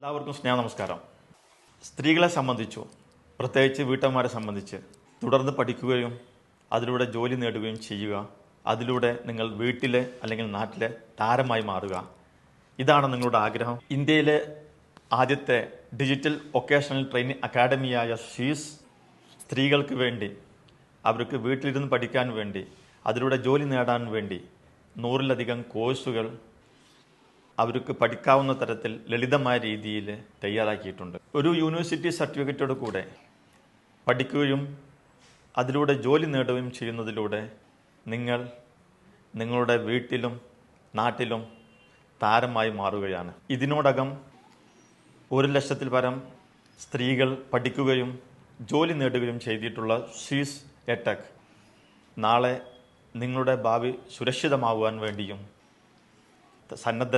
എല്ലാവർക്കും നമസ്കാരം. സ്ത്രീകളെ സംബന്ധിച്ചു, പ്രത്യേകിച്ച് വീട്ടമ്മമാരെ സംബന്ധിച്ച് തുടർന്ന് പഠിക്കുകയും അതിലൂടെ ജോലി നേടുകയും ചെയ്യുക, അതിലൂടെ നിങ്ങൾ വീട്ടിലെ അല്ലെങ്കിൽ നാട്ടിലെ താരമായി മാറുക, ഇതാണ് നിങ്ങളുടെ ആഗ്രഹം. ഇന്ത്യയിലെ ആദ്യത്തെ ഡിജിറ്റൽ വൊക്കേഷണൽ ട്രെയിനിങ് അക്കാഡമിയായ ഷീസ് സ്ത്രീകൾക്ക് വേണ്ടി, അവർക്ക് വീട്ടിലിരുന്ന് പഠിക്കാൻ വേണ്ടി, അതിലൂടെ ജോലി നേടാൻ വേണ്ടി 100-ലധികം കോഴ്സുകൾ അവർക്ക് പഠിക്കാവുന്ന തരത്തിൽ ലളിതമായ രീതിയിൽ തയ്യാറാക്കിയിട്ടുണ്ട്. ഒരു യൂണിവേഴ്സിറ്റി സർട്ടിഫിക്കറ്റോട് കൂടെ പഠിക്കുകയും അതിലൂടെ ജോലി നേടുകയും ചെയ്യുന്നതിലൂടെ നിങ്ങൾ നിങ്ങളുടെ വീട്ടിലും നാട്ടിലും താരമായി മാറുകയാണ്. ഇതിനോടകം 1,00,000-ൽ പരം സ്ത്രീകൾ പഠിക്കുകയും ജോലി നേടുകയും ചെയ്തിട്ടുള്ള ഷീസ് എടെക് നാളെ നിങ്ങളുടെ ഭാവി സുരക്ഷിതമാകുവാൻ വേണ്ടിയും സന്നദ്ധ